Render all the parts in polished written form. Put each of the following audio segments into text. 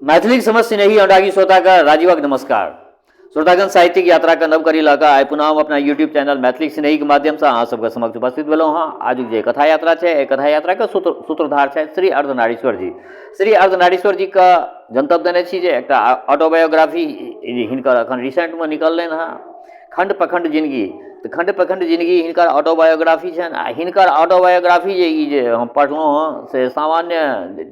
मैथिली समझ सिनेही अनुरागी श्रोता का राजीवक नमस्कार। श्रोतागण साहित्यिक यात्रा का नव करी लगा आइ पुनः हम अपना यूट्यूब चैनल मैथिली सिनेही के माध्यम से अहाँ सबके समक्ष उपस्थित भेलहुँ हाँ। आजुक जे कथा यात्रा है एहि कथा यात्रा के सूत्रधार है श्री अर्धनारीश्वर जी। श्री अर्धनारीश्वर जी का जनतब देने छी जे एकटा ऑटोबायोग्राफी हिनकर अखन रिसेंट में निकलनि हाँ, खंड प्रखंड जिंदगी। तो खंड प्रखंड जिंदगी हिनकर ऑटोबायोग्राफी छनि आ हिनकर ऑटोबायोग्राफी जे हम पढ़लहुँ हँ से सामान्य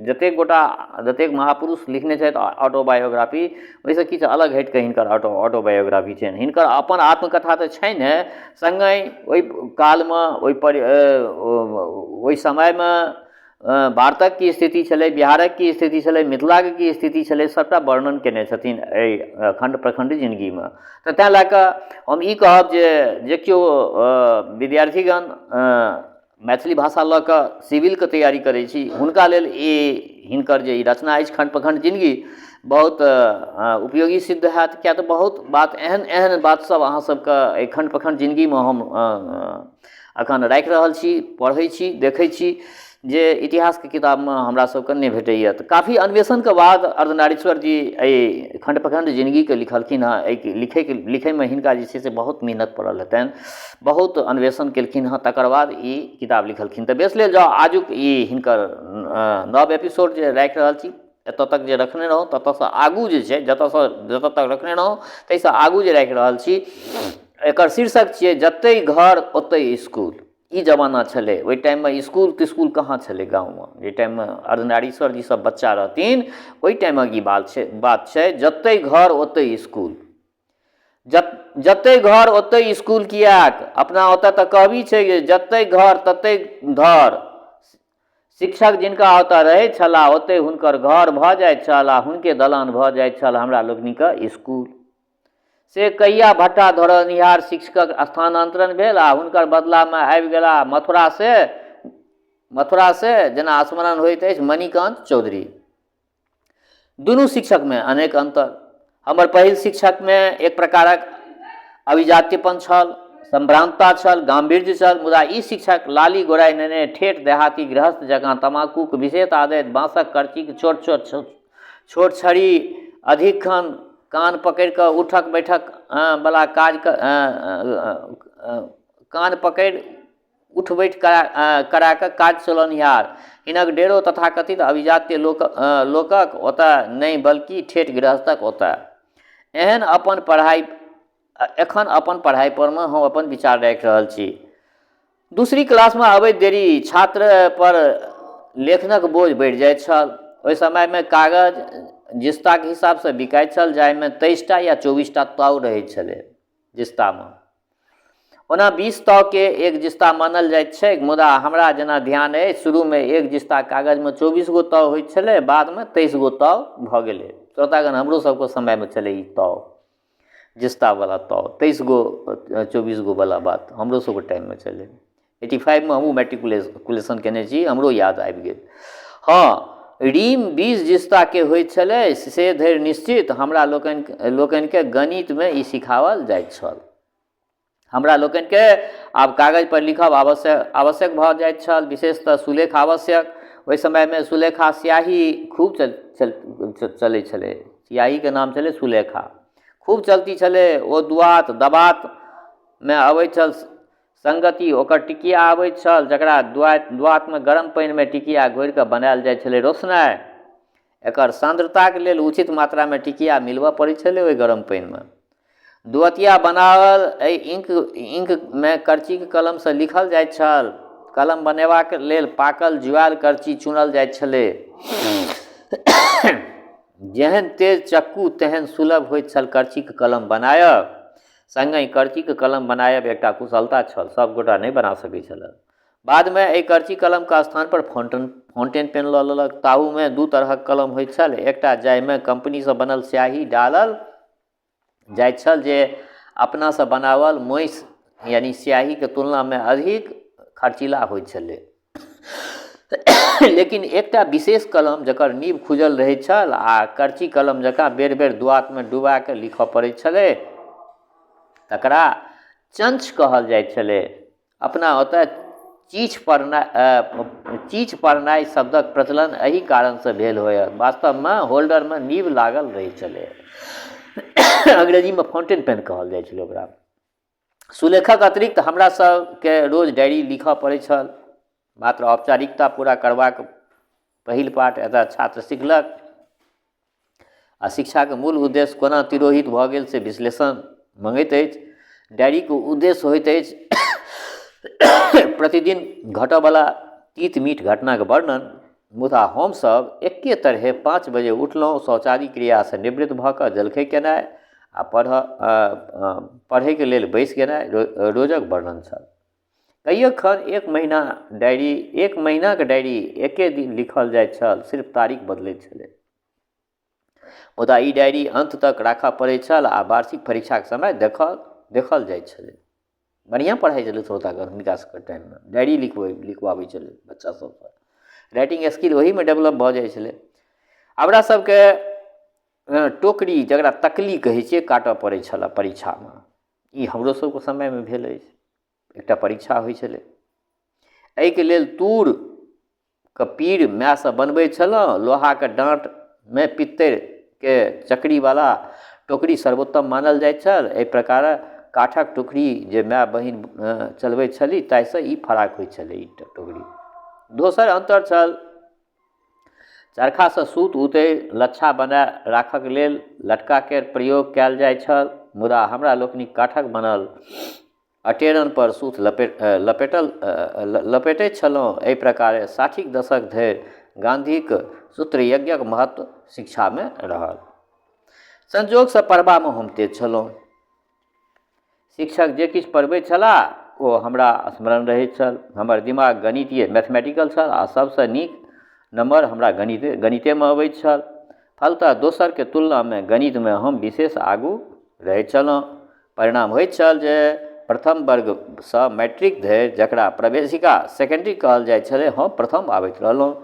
जतेक गोटा जतेक महापुरुष लिखने छथि ऑटोबायोग्राफी ओहिसँ किछु अलग हटिकऽ हिनकर ऑटोबायोग्राफी छनि। हिनकर अपन आत्मकथा तऽ छनि, संगहि ओहि कालमे ओहि समयमे भारतक की स्थिति छलै, बिहारक की स्थिति छलै, मिथिलाक की स्थिति छलै, सबटा वर्णन केने छथिन एहि खंड प्रखंड जिंदगीमे। तऽ तेँ लऽ कऽ हम ई कहब जे केओ विद्यार्थीगण मैथिली भाषा लऽ कऽ सिविलके तैयारी करै छी हुनका लेल हिनकर जे ई रचना अछि खंड प्रखंड जिंदगी बहुत उपयोगी सिद्ध हैत। किएक तऽ बहुत बात एहन बात सब अहाँ सबके एहि खंड प्रखंड जिंदगीमे हम अखन राखि रहल छी, पढ़ै छी, देखै छी जे इतिहासके किताबमे हमरा सबके नहि भेटैए। तऽ काफ़ी अन्वेषणके बाद अर्धनारीश्वर जी एहि खंड प्रखंड जिंदगीके लिखलखिन हँ। एहि लिखैमे हिनका जे छै से बहुत मेहनत पड़ल हेतनि, बहुत अन्वेषण केलखिन हँ, तकर बाद ई किताब लिखलखिन। तऽ बेस लेल जाउ आजुक ई हिनकर नव एपिसोड जे राखि रहल छी, एतऽ तक जे रखने रहौँ ततऽसँ आगू जे छै जतऽ तक रखने रहौँ ताहिसँ आगू जे राखि रहल छी, एकर शीर्षक छियै जतै घर ओतै स्कूल। ई जमाना छलै, ओहि टाइममे स्कूल तिस्कूल कहाँ छलै गाँवमे, जाहि टाइममे अर्धनारीश्वर जी सब बच्चा रहथिन ओहि टाइमक ई बात छै जतै घर ओतै स्कूल। जतै घर ओतै स्कूल किएक, अपना ओतऽ तऽ कहबी छै जे जतै घर ततै धर। शिक्षक जिनका ओतऽ रहै छलाह ओतै हुनकर घर भऽ जाइत छल आ हुनके दलान भऽ जाइत छल हमरा लोकनिके स्कूल। से कहिया भट्टा धरनिहार शिक्षकक स्थानांतरण भेल आ हुनकर बदलामे आबि गेला मथुरा से जेना स्मरण होइत अछि मणिकांत चौधरी। दुनू शिक्षकमे अनेक अंतर। हमर पहिल शिक्षकमे एक प्रकारक अभिजात्यपन छल, संभ्रांतता छल, गांभीर्य छल, मुदा ई शिक्षक लाली गोराइ नेने ठेठ देहाती गृहस्थ जकाँ तमाकूक विशेष आदत, बाँसक करचीक छोट छड़ी, अधिकखन कान पकड़ि कऽ उठक बैठक बला काज कान पकड़ि उठ बैठ करा कऽ काज चलनिहार हिनक डेरो तथाकथित अभिजात्य लोकक ओतऽ नहि बल्कि ठेठ गृहस्थक ओतऽ। एखन अपन पढ़ाई पर में हम अपन विचार राखि रहल छी। दूसरी क्लासमे अबैत देरी छात्र पर लेखनक बोझ बढ़ि जाइत छल। ओहि समयमे कागज जिस्ताके हिसाबसँ बिकाइत छल, जाहिमे 23टा या 24टा ताव रहैत छलै जिस्तामे। ओना 20 तावके एक जिस्ता मानल जाइत छै, मुदा हमरा जेना ध्यान अछि शुरूमे एक जिस्ता कागजमे 24 गो ताव होइत छलै, बादमे 23 गो ताव भऽ गेलै। श्रोतागण हमरो सबके समयमे छलै ई ताव, जिस्तावला ताव 23 गो 24 गो वाला बात हमरो सबके टाइममे छलै। 85 में हमहूँ मैट्रिकुलेशन केने छी, हमरो याद आबि गेल। हाँ, रीम 20 जिस्ताके होइत छलै से धरि निश्चित हमरा लोकनिके गणितमे ई सिखाओल जाइत छल। हमरा लोकनिके आब कागज पर लिखब आवश्यक भऽ जाइत छल, विशेषतः सुलेख आवश्यक। ओहि समयमे सुलेखा स्याही खूब चलै छलै, स्याहीके नाम छलै सुलेखा, खूब चलती छलै। ओ दुआतमे अबैत छल संगति, ओकर टिकिया आबैत छल जकरा दुआतमे गरम पानिमे टिकिया घोरि कऽ बनायल जाइत छलै रोसनाइ। एकर सांद्रताके लेल उचित मात्रामे टिकिया मिलबऽ पड़ैत छलै ओहि गरम पानिमे। दुअतिया बनावल इंकमे करचीके कलमसँ लिखल जाइत छल। कलम बनेबाक लेल पाकल जुआयल करची चुनल जाइत छलै। जेहन तेज चक्कू तेहन सुलभ होइत छल करचीके कलम बनायब। संगहि करचीके कलम बनायब एकटा कुशलता छल, सब गोटा नहि बना सकैत छल। बादमे एहि करची कलमके स्थान पर फाउंटेन पेन लऽ लेलक। ताहूमे दू तरहक कलम होइत छल, एकटा जाहिमे कंपनीसँ बनल स्याही डालल जाइत छल जे अपनासँ बनावल मोइस यानी स्याहीके तुलनामे अधिक खर्चीला होइत छलै। लेकिन एकटा विशेष कलम जकर नीब खुजल रहैत छल आ करची कलम जकाँ बेर बेर दुआतमे डुबा कऽ लिखऽ पड़ैत छलै, तकरा चंच कहल जाइत छलै। अपना ओतऽ चीच पढ़नाइ शब्दक प्रचलन एहि कारणसँ भेल होयत। वास्तवमे होल्डरमे नीब लागल रहै छलै। अंग्रेजीमे फाउंटेन पेन कहल जाइ छलै ओकरा। सुलेखक अतिरिक्त हमरा सबके रोज डायरी लिखऽ पड़ै छल। मात्र औपचारिकता पूरा करबाक पहिल पाठ एतऽ छात्र सिखलक आ शिक्षाके मूल उद्देश्य कोना तिरोहित भऽ गेल से विश्लेषण मंगैत अछि। डायरीके उद्देश्य होइत अछि प्रतिदिन घटऽवला तीत मीठ घटनाके वर्णन। मुदा हमसभ एके तरहे 5 बजे उठलहुँ, शौचादी क्रियासँ निवृत्त भऽ कऽ जलखै केनाइ आ पढ़ैके लेल बैसि गेनाइ रोजक वर्णन छल। कईक खन एक महीनाके डायरी एके दिन लिखल जाइत छल, सिर्फ तारीख बदलैत छलै। मुदा ई डायरी अंत तक राखऽ पड़ैत छल आ वार्षिक परीक्षाके समय देखल जाइत छलै। बढ़िआँ पढ़ाइ छलै श्रोतागण हुनका सबके टाइममे। डायरी लिखबाबै छलै बच्चा सबसँ। राइटिंग स्किल ओहीमे डेवलप भऽ जाइ छलै। हमरा सबके टोकरी जकरा तकली कहै छियै काटऽ पड़ै छलै परीक्षामे। ई हमरो सबके समयमे भेल अछि। एकटा परीक्षा होइ छलै, एहिके लेल तूरके पीर मायसँ बनबै छलहुँ। लोहाके डाँटमे पित्तरके चक्रीवाला टोकरी सर्वोत्तम मानल जाइत छल। एहि प्रकार काठक टोकरी जे माय बहिन चलबैत छली ताहिसँ ई फराक होइत छलै ई टोकरी। दोसर अंतर छल चरखासँ सूत उतरि लच्छा बनाए राखऽके लेल लटकाके प्रयोग कयल जाइत छल। मुदा हमरा लोकनिक काठक बनल अटेरन पर सूत लपेटैत छलहुँ। एहि प्रकारे 60क दशक धरि गांधीक सूत्रयज्ञक महत्व शिक्षामे रहल। संजोगसँ पढ़बामे हम तेज छलहुँ। शिक्षक जे किछु पढ़बैत छलाह ओ हमरा स्मरण रहैत छल। हमर दिमाग गणितीय मैथमेटिकल छल आ सबसँ नीक नंबर हमरा गणितेमे अबैत छल। फलतः दोसरके तुलनामे गणितमे हम विशेष आगू रहैत छलहुँ। परिणाम होइत छल जे प्रथम वर्गसँ मैट्रिक धरि जकरा प्रवेशिका सेकेंडरी कहल जाइत छलै, हम प्रथम आबैत रहलहुँ।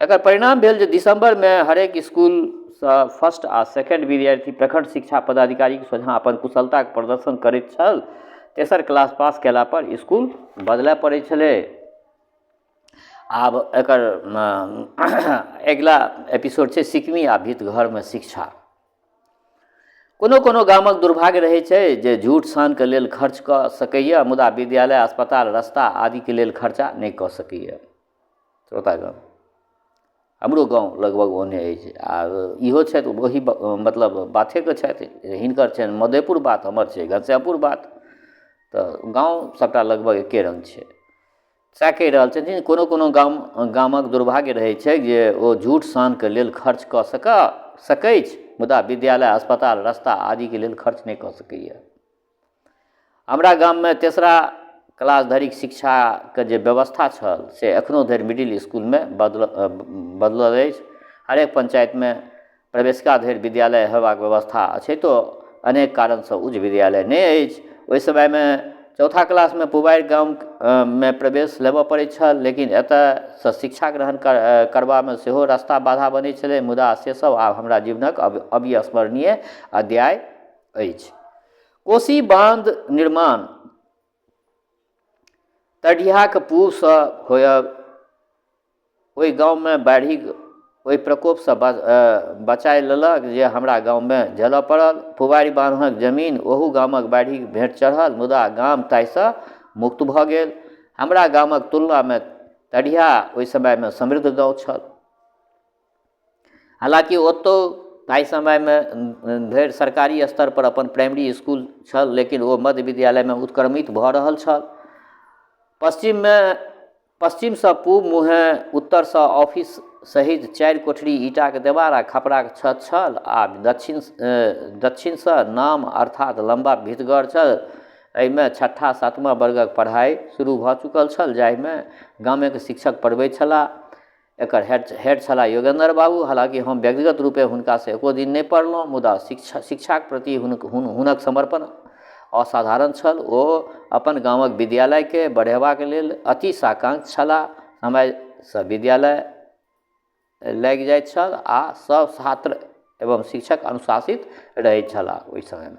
एकर परिणाम भेल जे दिसंबरमे हरेक स्कूलसँ फर्स्ट आ सेकेंड विद्यार्थी प्रखंड शिक्षा पदाधिकारीके सोझाँ अपन कुशलताके प्रदर्शन करैत छल। तेसर क्लास पास कयला पर स्कूल बदलय पड़ैत छलै। आब एकर अगिला एपिसोड छै सिक्किमी आ भित घरमे शिक्षा। कोनो गामक दुर्भाग्य रहैत छै जे झूठ सानके लेल खर्च कऽ सकैए, मुदा विद्यालय, अस्पताल, रास्ता आदिके लेल खर्चा नहि कऽ सकैए। श्रोतागण, हमरो गाँव लगभग ओहने अछि। आ इहो छथि वही मतलब बाथेके छथि। हिनकर छनि मधेपुर बात, हमर छै घनश्यामपुर बात। तऽ गाँव सबटा लगभग एके रङ्ग छै। सएह कहि रहल छथिन कोनो गामक दुर्भाग्य रहैत छै जे ओ झूठ सानके लेल खर्च कऽ सकैछ, मुदा विद्यालय, अस्पताल, रास्ता आदिके लेल खर्च नहि कऽ सकैए। हमरा गाममे तेसरा क्लास धरिक शिक्षाके जे व्यवस्था छल से एखनो धरि मिडिल इसकुलमे बदलल अछि। हरेक पंचायतमे प्रवेशिका धरि विद्यालय हेबाक व्यवस्था अछि, तो अनेक कारणसँ उच्च विद्यालय नहि अछि। ओहि समयमे चौथा क्लासमे पुबारि गाममे प्रवेश लेबऽ पड़ैत छल, लेकिन एतऽसँ शिक्षा ग्रहण करबामे सेहो रास्ता बाधा बनैत छलै। मुदा से सब आब हमरा जीवनक अविस्मरणीय अध्याय अछि। कोशी बांध निर्माण तटियाके पूर्वसँ होयब ओहि गाँवमे बाढ़िक ओहि प्रकोपसँ बचाए लेलक जे हमरा गाँवमे झेलऽ पड़ल। पुबारि बान्हक जमीन ओहू गामक बाढ़िक भेंट चढ़ल, मुदा गाम ताहिसँ मुक्त भऽ गेल। हमरा गामक तुलनामे तटिया ओहि समयमे समृद्ध गाँव छल। हालांकि ओतौ ताहि समयमे धरि सरकारी स्तर पर अपन प्राइमरी स्कूल छल, लेकिन ओ मध्य विद्यालयमे उत्क्रमित भऽ रहल छल। पश्चिमसँ पूब मुँहे उत्तरसँ ऑफिस सहित 4 कोठरी ईंटाके देवाल आ खपराक छत छल आ दक्षिणसँ नाम अर्थात लम्बा भितघर छल। एहिमे छठा 7वां वर्गक पढ़ाइ शुरू भऽ चुकल छल, जाहिमे गामक शिक्षक पढ़बैत छलाह। एकर हेड छलाह योगेंद्र बाबू। हालांकि हम व्यक्तिगत रूपे हुनकासँ एको दिन नहि पढ़लहुँ, मुदा शिक्षाक प्रति हुनक समर्पण असाधारण छल। ओ अपन गामक विद्यालयके बढ़ेबाक लेल अति साकांक्ष छलाह। समयसँ विद्यालय लागि जाइत छल आ सब छात्र एवं शिक्षक अनुशासित रहैत छलाह ओहि समयमे।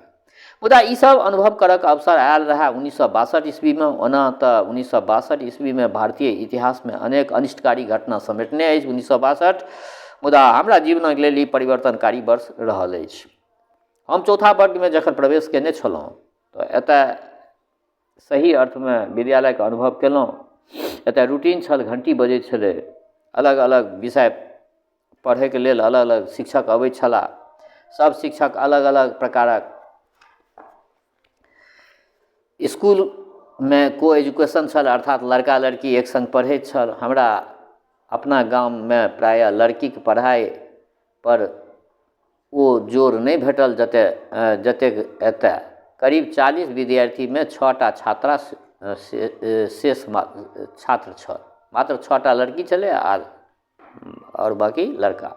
मुदा ई सब अनुभव करक अवसर आयल रहा 1962 ईस्वी में। ओना तऽ 1962 ईस्वी में भारतीय इतिहास में अनेक अनिष्टकारी घटना समेटने अछि 1962, मुदा हमरा जीवनक लेल ई परिवर्तनकारी वर्ष रहल अछि। हम चौथा वर्ग में जखन प्रवेश केने छलहुँ तऽ एतय सही अर्थ में विद्यालय के अनुभव केलहुँ। एतय रूटीन छल, घंटी बजै छलै, अलग अलग विषय पढ़ै के लेल अलग अलग शिक्षक अबै छलाह। सब शिक्षक अलग अलग प्रकारक स्कूल में को एजुकेशन छल, अर्थात लड़का लड़की एक संग पढ़ैत छल। हमरा अपना गाम में प्रायः लड़की के पढ़ाई पर ओ जोर नहीं भेटल जतेक एतय। करीब 40 विद्यार्थी में 6टा छात्रा शेष छात्र छल, मात्र 6टा लड़की छलै और बाकी लड़का।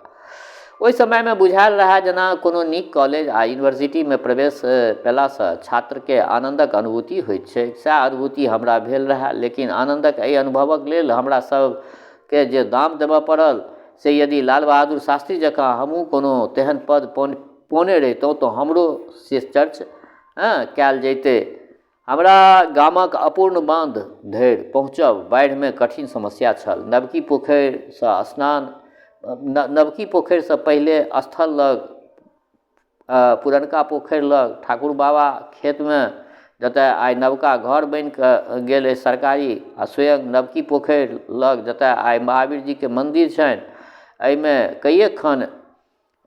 ओहि समय में बुझायल रहा जेना कोनो नीक कॉलेज आ यूनिवर्सिटी में प्रवेश पेलासँ छात्र के आनंदक अनुभूति होइत छै। सएह अनुभूति हमरा भेल रहा, लेकिन आनंदक एहि अनुभवक लेल हमरा सब के जे दाम देबऽ पड़ल से यदि लाल बहादुर शास्त्री जकाँ हमहूँ कोनो तेहन पद पौने रहितहुँ तऽ हमरो से चर्च कयल जैते। हमरा गामक अपूर्ण बांध धरि पहुँचब बाढ़ि में कठिन समस्या छल। नवकी पोखरिसँ स्नान, नवकी पोखरिसँ पहिले स्थल लग, पुरनका पोखरि लग, ठाकुर बाबा खेत में जतय आइ नवका घर बनि कऽ गेल अछि सरकारी, आ स्वयं नवकी पोखरि लग जतय आइ महावीर जी के मंदिर छनि। एहिमें कईएक खन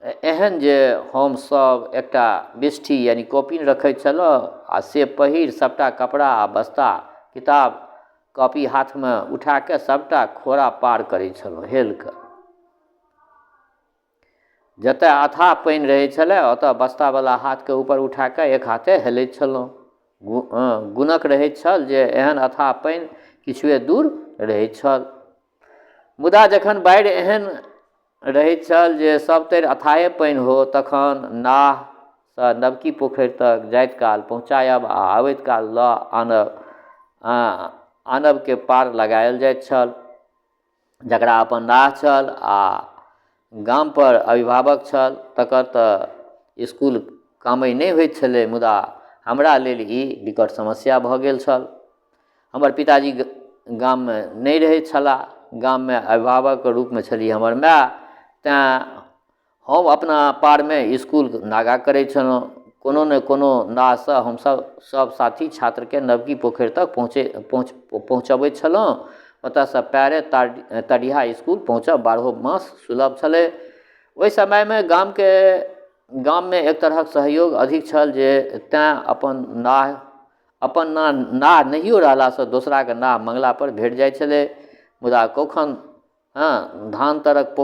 एहन जे हम सब एकटा बिष्ठी यानी कॉपी रखैत छलहुँ आ से पहिर सबटा कपड़ा आ बस्ता किताब कॉपी हाथ में उठा के सबटा खोरा पार करैत छलहुँ हेल कऽ। जतय अथाह पानि रहै छलै ओतय बस्तावला हाथ के ऊपर उठा के एक हाथे हेलैत छलहुँ। गुणक रहैत छल जे एहन अथाह पानि किछुए दूर रहैत छल। मुदा जखन बाढ़ि एहन रहैत छल जे सब तरि अथाहे पानि हो, तखन नावसँ नवकी पोखरि तक जाइत काल पहुँचायब आ आबैत काल लऽ आनब के पार लगायल जाइत छल। जकरा अपन नाव छल आ गाम पर अभिभावक छल तकर तऽ स्कूल कामय नहि होइत छलै, मुदा हमरा लेल ई विकट समस्या भऽ गेल छल। हमर पिताजी गाम में नहीं रहैत छलाह, गाम में अभिभावक के रूप में छली हमर माय, तेँ हम अपना पार में स्कूल नागा करैत छलहुँ। कोनो ने कोनो नावसँ हमसब सब साथी छात्र के नवकी पोखरि तक पहुँचबैत छलहुँ। ओतयसँ पैरे तडिहा स्कूल पहुँचब 12 मास सुलभ छलै। ओहि समय में गाम में एक तरहक सहयोग अधिक छल जे तेँ अपन नाव नहियो रहलासँ दोसरा के नाव मंगला पर भेट जाइत छलै। मुदा कखन धान तरक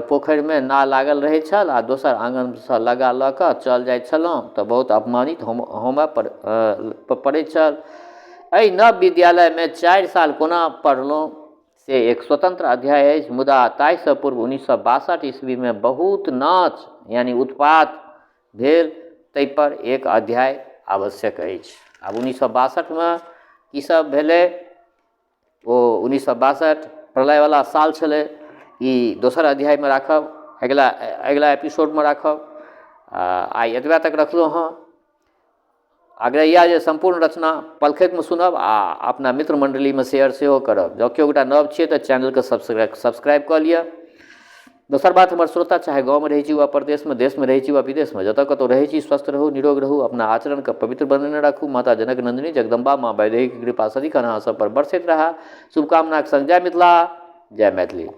पोखरि में नाव लागल रहैत छल आ दोसर आंगनसँ लगा लऽ कऽ चल जाइत छलहुँ तऽ बहुत अपमानित होमय पड़ैत छल। एहि नव विद्यालय में 4 साल कोना पढ़लहुँ से एक स्वतंत्र अध्याय अछि, मुदा ताहिसँ पूर्व 1962 ईस्वी में बहुत नाच यानी उत्पात भेल, ताहि पर एक अध्याय आवश्यक अछि। आब 1962 में की सब भेलै, ओ 1962 प्रलय वाला साल छलै, ई दोसर अध्याय में राखब, अगिला एपिसोड में राखब। आइ एतबा तक रखलहुँ हँ। आग्रह यऽ जे संपूर्ण रचना पलखति में सुनब आ अपना मित्र मंडली में शेयर सेहो करब। जँ केओ गोटा नव छियै तऽ चैनल के सब्सक्राइब कऽ लिअ। दोसर बात, हमर श्रोता चाहे गाँव में रहै छी वा प्रदेश में, देश में रहै छी वा विदेश में, जतऽ कतौ रहै छी स्वस्थ रहू, निरोग रहू, अपना आचरण के पवित्र बनेने राखू। माता जनक नंदिनी जगदम्बा माँ वैदेही की कृपा सदिखन अहाँ सब पर बरसैत रहा। शुभकामनाक संग जय मिथिला, जय मैथिली।